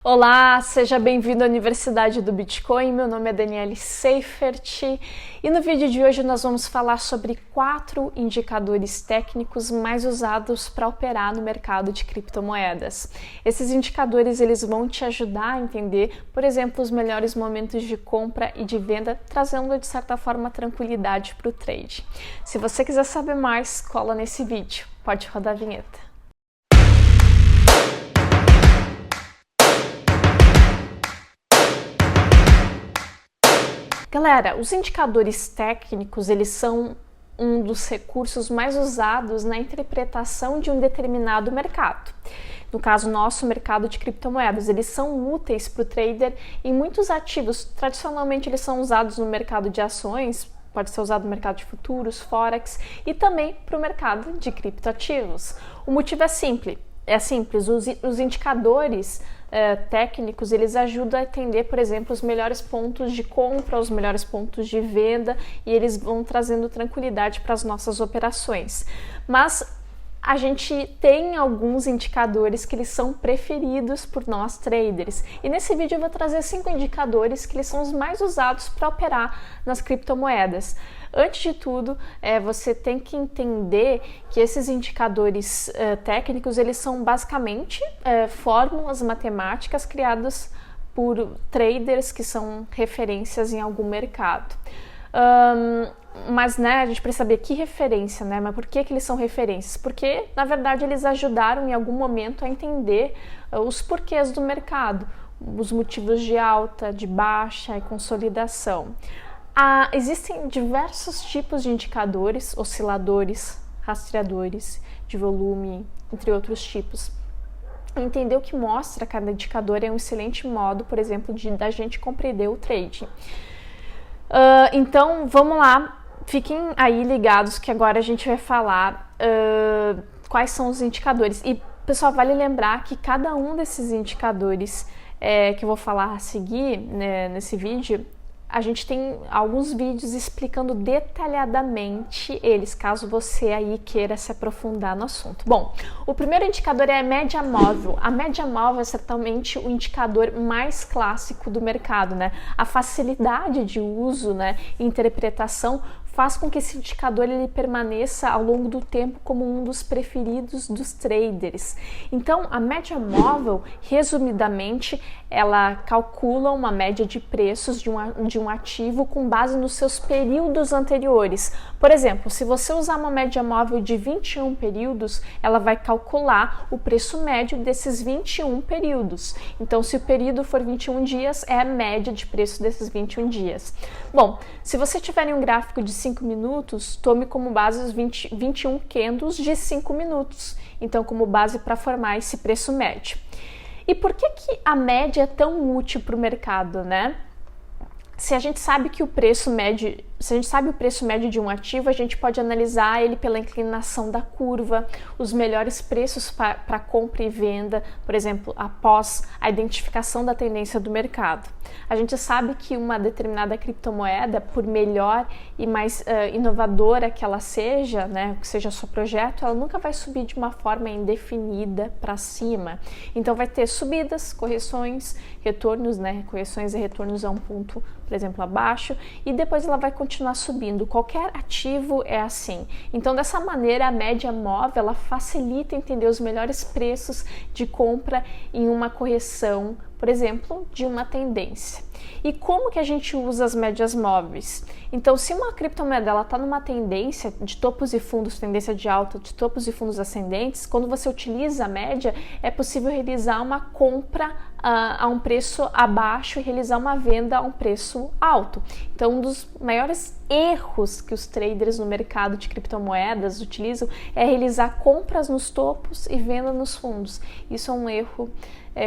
Olá, seja bem-vindo à Universidade do Bitcoin. Meu nome é Daniele Seifert e no vídeo de hoje nós vamos falar sobre 4 indicadores técnicos mais usados para operar no mercado de criptomoedas. Esses indicadores eles vão te ajudar a entender, por exemplo, os melhores momentos de compra e de venda, trazendo de certa forma tranquilidade para o trade. Se você quiser saber mais, cola nesse vídeo. Pode rodar a vinheta. Galera, os indicadores técnicos, eles são um dos recursos mais usados na interpretação de um determinado mercado. No caso nosso, mercado de criptomoedas, eles são úteis para o trader em muitos ativos. Tradicionalmente, eles são usados no mercado de ações, pode ser usado no mercado de futuros, forex e também para o mercado de criptoativos. O motivo é simples, os indicadores técnicos, eles ajudam a entender, por exemplo, os melhores pontos de compra, os melhores pontos de venda e eles vão trazendo tranquilidade para as nossas operações. Mas a gente tem alguns indicadores que eles são preferidos por nós traders. E nesse vídeo eu vou trazer 5 indicadores que eles são os mais usados para operar nas criptomoedas. Antes de tudo, você tem que entender que esses indicadores técnicos, eles são basicamente fórmulas matemáticas criadas por traders que são referências em algum mercado. Mas a gente precisa saber que referência, mas por que eles são referências? Porque, na verdade, eles ajudaram em algum momento a entender os porquês do mercado, os motivos de alta, de baixa e consolidação. Existem diversos tipos de indicadores, osciladores, rastreadores de volume, entre outros tipos. Entender o que mostra cada indicador é um excelente modo, por exemplo, da gente compreender o trading. Então, vamos lá, fiquem aí ligados que agora a gente vai falar quais são os indicadores. E, pessoal, vale lembrar que cada um desses indicadores que eu vou falar a seguir nesse vídeo, a gente tem alguns vídeos explicando detalhadamente eles, caso você aí queira se aprofundar no assunto. Bom, o primeiro indicador é a média móvel. A média móvel é certamente o indicador mais clássico do mercado, A facilidade de uso, e interpretação faz com que esse indicador ele permaneça ao longo do tempo como um dos preferidos dos traders. Então, a média móvel, resumidamente, ela calcula uma média de preços de um ativo com base nos seus períodos anteriores. Por exemplo, se você usar uma média móvel de 21 períodos, ela vai calcular o preço médio desses 21 períodos. Então, se o período for 21 dias, é a média de preço desses 21 dias. Bom, se você tiver em um gráfico de 5 minutos, tome como base os 21 candles de 5 minutos. Então, como base para formar esse preço médio. E por que a média é tão útil para o mercado, Se a gente sabe que o preço médio, de um ativo, a gente pode analisar ele pela inclinação da curva, os melhores preços para compra e venda, por exemplo, após a identificação da tendência do mercado. A gente sabe que uma determinada criptomoeda, por melhor e mais inovadora que ela seja, que seja seu projeto, ela nunca vai subir de uma forma indefinida para cima. Então vai ter subidas, correções, retornos, correções e retornos a um ponto, por exemplo, abaixo, e depois ela vai continuar subindo. Qualquer ativo é assim. Então, dessa maneira, a média móvel ela facilita entender os melhores preços de compra em uma correção, por exemplo, de uma tendência. E como que a gente usa as médias móveis? Então, se uma criptomoeda está numa tendência de topos e fundos, tendência de alta, de topos e fundos ascendentes, quando você utiliza a média, é possível realizar uma compra a um preço abaixo e realizar uma venda a um preço alto. Então, um dos maiores erros que os traders no mercado de criptomoedas utilizam é realizar compras nos topos e venda nos fundos. Isso é um erro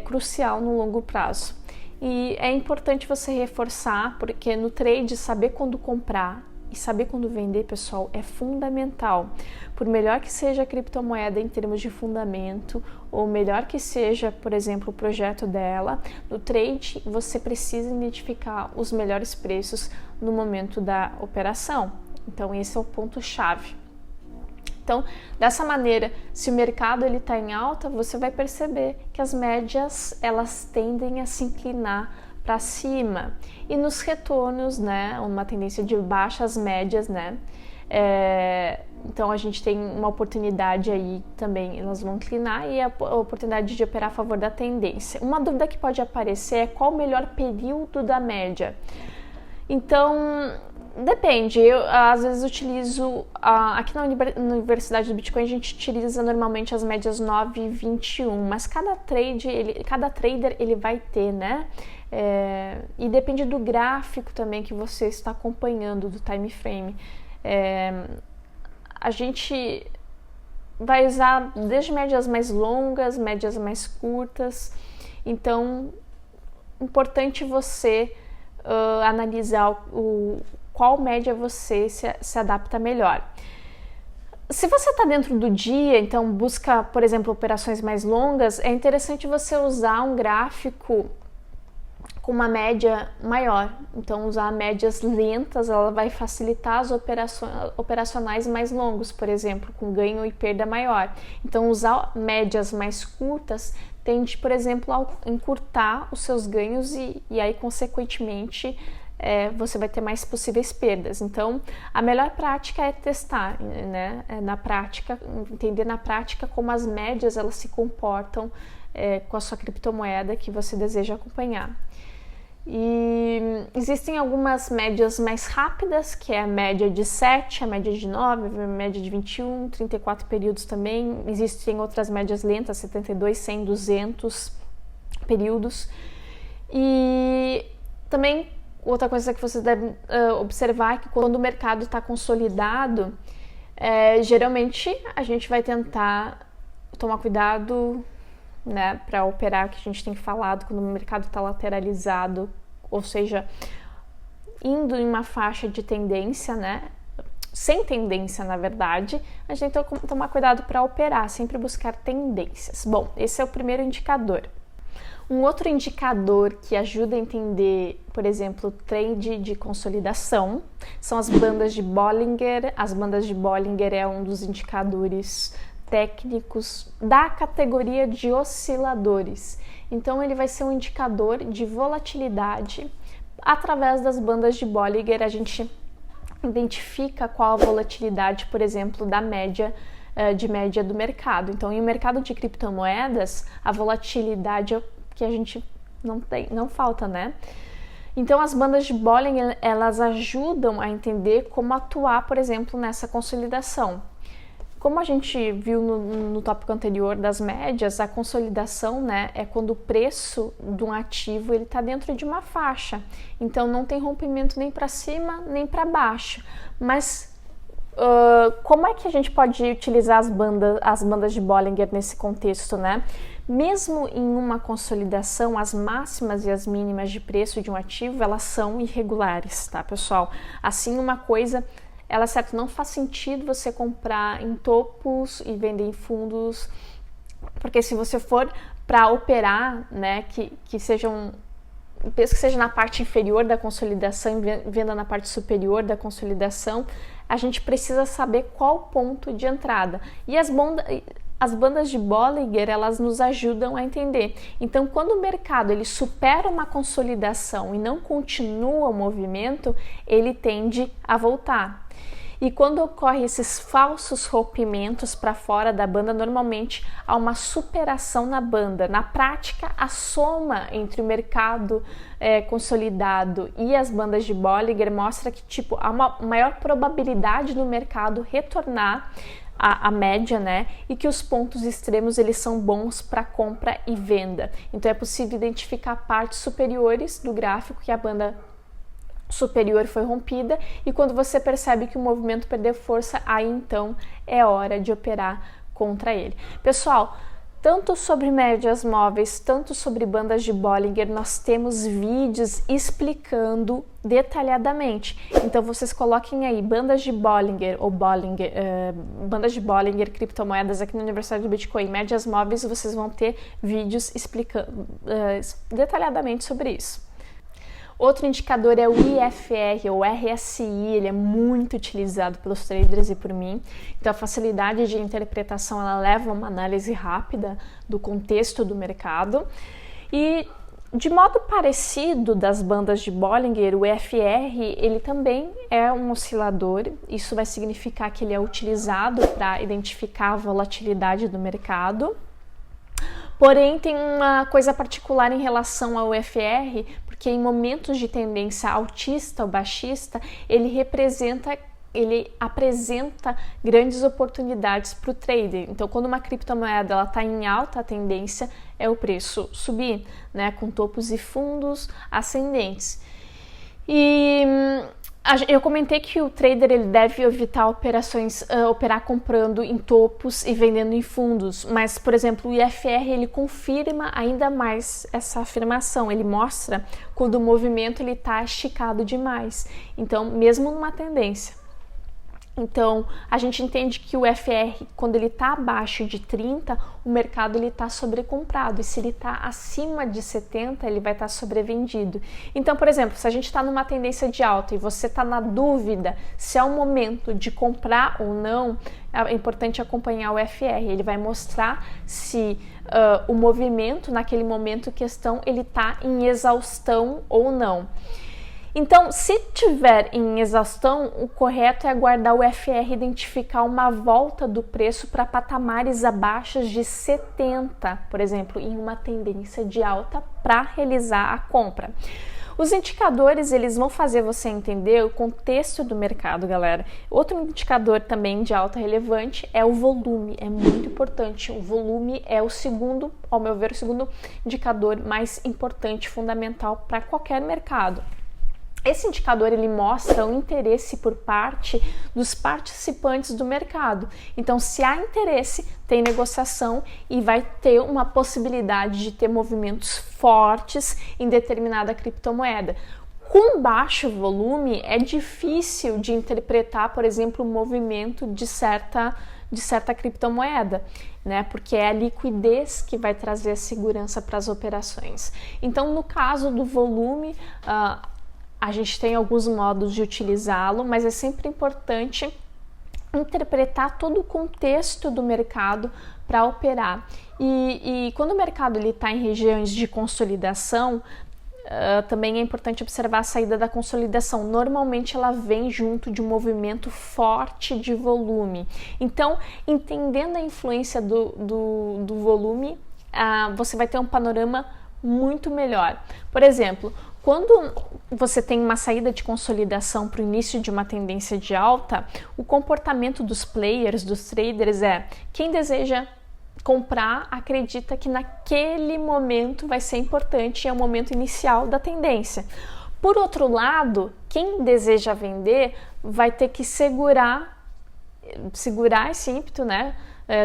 crucial no longo prazo. E é importante você reforçar, porque no trade saber quando comprar e saber quando vender, pessoal, é fundamental. Por melhor que seja a criptomoeda em termos de fundamento, ou melhor que seja, por exemplo, o projeto dela, no trade você precisa identificar os melhores preços no momento da operação. Então esse é o ponto-chave. Então, dessa maneira, se o mercado está em alta, você vai perceber que as médias elas tendem a se inclinar para cima. E nos retornos, né, uma tendência de baixas médias, né, então a gente tem uma oportunidade aí também, elas vão inclinar, e a oportunidade de operar a favor da tendência. Uma dúvida que pode aparecer é qual o melhor período da média. Então, depende, eu às vezes utilizo, aqui na Universidade do Bitcoin a gente utiliza normalmente as médias 9 e 21, mas cada trader ele vai ter, né? E depende do gráfico também que você está acompanhando, do time frame. A gente vai usar desde médias mais longas, médias mais curtas, então importante você analisar qual média você se adapta melhor. Se você está dentro do dia, então busca, por exemplo, operações mais longas, é interessante você usar um gráfico com uma média maior. Então, usar médias lentas, ela vai facilitar as operacionais mais longos, por exemplo, com ganho e perda maior. Então, usar médias mais curtas tende, por exemplo, a encurtar os seus ganhos e aí, consequentemente, você vai ter mais possíveis perdas. Então, a melhor prática é testar, né? Na prática, entender na prática como as médias elas se comportam com a sua criptomoeda que você deseja acompanhar. E existem algumas médias mais rápidas, que é a média de 7, a média de 9, a média de 21, 34 períodos também. Existem outras médias lentas, 72, 100, 200 períodos. E também outra coisa que você deve observar é que quando o mercado está consolidado, geralmente a gente vai tentar tomar cuidado, né, para operar, que a gente tem falado, quando o mercado está lateralizado, ou seja, indo em uma faixa de tendência, né, sem tendência na verdade, a gente tem que tomar cuidado para operar, sempre buscar tendências. Bom, esse é o primeiro indicador. Um outro indicador que ajuda a entender, por exemplo, trade de consolidação, são as bandas de Bollinger. As bandas de Bollinger é um dos indicadores técnicos da categoria de osciladores. Então, ele vai ser um indicador de volatilidade. Através das bandas de Bollinger, a gente identifica qual a volatilidade, por exemplo, da média do mercado. Então, em um mercado de criptomoedas, a volatilidade é que a gente não falta, né? Então, as bandas de Bollinger, elas ajudam a entender como atuar, por exemplo, nessa consolidação. Como a gente viu no tópico anterior das médias, a consolidação, né, é quando o preço de um ativo ele está dentro de uma faixa. Então, não tem rompimento nem para cima, nem para baixo. Mas como é que a gente pode utilizar as bandas de Bollinger nesse contexto, né? Mesmo em uma consolidação, as máximas e as mínimas de preço de um ativo, elas são irregulares, tá, pessoal? Assim, uma coisa, ela, certo, não faz sentido você comprar em topos e vender em fundos, porque se você for para operar, né, que seja mesmo que seja na parte inferior da consolidação e venda na parte superior da consolidação, a gente precisa saber qual o ponto de entrada. E as bandas de Bollinger, elas nos ajudam a entender. Então, quando o mercado ele supera uma consolidação e não continua o movimento, ele tende a voltar. E quando ocorrem esses falsos rompimentos para fora da banda, normalmente há uma superação na banda. Na prática, a soma entre o mercado consolidado e as bandas de Bollinger mostra que há uma maior probabilidade do mercado retornar à média, né? E que os pontos extremos eles são bons para compra e venda. Então é possível identificar partes superiores do gráfico que a banda superior foi rompida, e quando você percebe que o movimento perdeu força, aí então é hora de operar contra ele. Pessoal, tanto sobre médias móveis, tanto sobre bandas de Bollinger, nós temos vídeos explicando detalhadamente. Então vocês coloquem aí bandas de Bollinger ou bandas de Bollinger, criptomoedas aqui na Universidade do Bitcoin, médias móveis, vocês vão ter vídeos explicando detalhadamente sobre isso. Outro indicador é o IFR, ou RSI, ele é muito utilizado pelos traders e por mim. Então a facilidade de interpretação, ela leva a uma análise rápida do contexto do mercado. E de modo parecido das bandas de Bollinger, o EFR, ele também é um oscilador. Isso vai significar que ele é utilizado para identificar a volatilidade do mercado. Porém, tem uma coisa particular em relação ao EFR, porque em momentos de tendência altista ou baixista, ele apresenta grandes oportunidades para o trader. Então, quando uma criptomoeda está em alta, a tendência é o preço subir, né, com topos e fundos ascendentes. E eu comentei que o trader ele deve evitar operar comprando em topos e vendendo em fundos, mas, por exemplo, o IFR ele confirma ainda mais essa afirmação, ele mostra quando o movimento está esticado demais, então, mesmo numa tendência. Então, a gente entende que o FR, quando ele está abaixo de 30, o mercado está sobrecomprado. E se ele está acima de 70, ele vai estar sobrevendido. Então, por exemplo, se a gente está numa tendência de alta e você está na dúvida se é o momento de comprar ou não, é importante acompanhar o FR. Ele vai mostrar se o movimento, naquele momento em questão, ele está em exaustão ou não. Então, se tiver em exaustão, o correto é aguardar o FR identificar uma volta do preço para patamares abaixo de 70, por exemplo, em uma tendência de alta para realizar a compra. Os indicadores, eles vão fazer você entender o contexto do mercado, galera. Outro indicador também de alta relevante é o volume, é muito importante. O volume é o segundo, ao meu ver, o segundo indicador mais importante, fundamental para qualquer mercado. Esse indicador ele mostra o interesse por parte dos participantes do mercado. Então, se há interesse, tem negociação e vai ter uma possibilidade de ter movimentos fortes em determinada criptomoeda. Com baixo volume, é difícil de interpretar, por exemplo, o movimento de certa criptomoeda, né? Porque é a liquidez que vai trazer a segurança para as operações. Então, no caso do volume, a gente tem alguns modos de utilizá-lo, mas é sempre importante interpretar todo o contexto do mercado para operar. E quando o mercado está em regiões de consolidação, também é importante observar a saída da consolidação. Normalmente ela vem junto de um movimento forte de volume. Então, entendendo a influência do volume, você vai ter um panorama muito melhor. Por exemplo, quando você tem uma saída de consolidação para o início de uma tendência de alta, o comportamento dos players, dos traders quem deseja comprar acredita que naquele momento vai ser importante, é o momento inicial da tendência. Por outro lado, quem deseja vender vai ter que segurar esse ímpeto, né,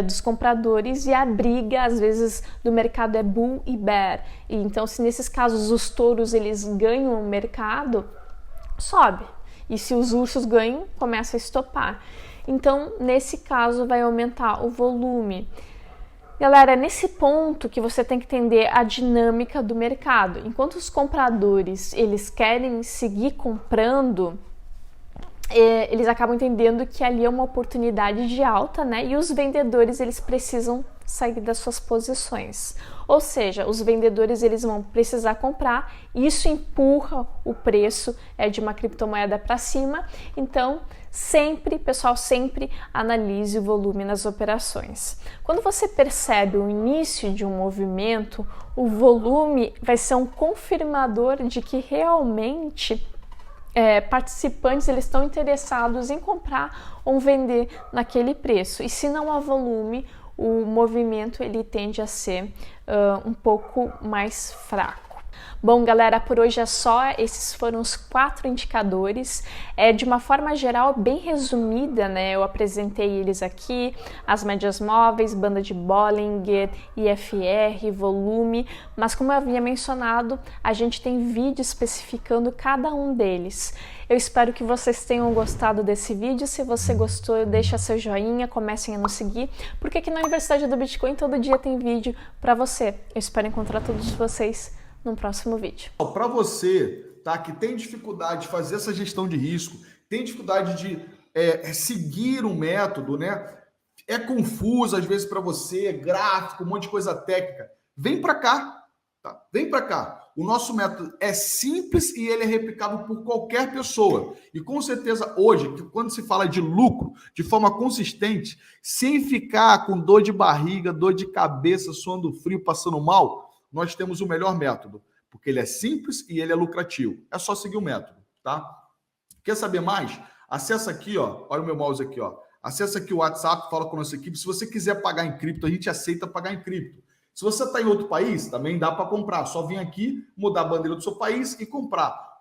dos compradores, e a briga às vezes do mercado é bull e bear. E então, se nesses casos os touros eles ganham o mercado, sobe, e se os ursos ganham, começa a estopar. Então, nesse caso vai aumentar o volume. Galera, é nesse ponto que você tem que entender a dinâmica do mercado. Enquanto os compradores eles querem seguir comprando, eles acabam entendendo que ali é uma oportunidade de alta, né? E os vendedores eles precisam sair das suas posições. Ou seja, os vendedores eles vão precisar comprar, e isso empurra o preço de uma criptomoeda para cima. Então, pessoal, sempre analise o volume nas operações. Quando você percebe o início de um movimento, o volume vai ser um confirmador de que realmente participantes eles estão interessados em comprar ou vender naquele preço. E se não há volume, o movimento ele tende a ser um pouco mais fraco. Bom, galera, por hoje é só. Esses foram os 4 indicadores. De uma forma geral, bem resumida, né? Eu apresentei eles aqui: as médias móveis, banda de Bollinger, IFR, volume. Mas como eu havia mencionado, a gente tem vídeo especificando cada um deles. Eu espero que vocês tenham gostado desse vídeo. Se você gostou, deixa seu joinha, comecem a nos seguir, porque aqui na Universidade do Bitcoin todo dia tem vídeo para você. Eu espero encontrar todos vocês no próximo vídeo. Para você tá? Que tem dificuldade de fazer essa gestão de risco, tem dificuldade de seguir um método, né? É confuso às vezes para você, gráfico, um monte de coisa técnica. Vem para cá, tá? Vem para cá. O nosso método é simples e ele é replicável por qualquer pessoa. E com certeza hoje, quando se fala de lucro de forma consistente, sem ficar com dor de barriga, dor de cabeça, suando frio, passando mal, nós temos o melhor método, porque ele é simples e ele é lucrativo. É só seguir o método, tá? Quer saber mais? Acessa aqui, ó. Olha o meu mouse aqui, ó. Acessa aqui o WhatsApp, fala com a nossa equipe. Se você quiser pagar em cripto, a gente aceita pagar em cripto. Se você está em outro país, também dá para comprar. Só vir aqui, mudar a bandeira do seu país e comprar.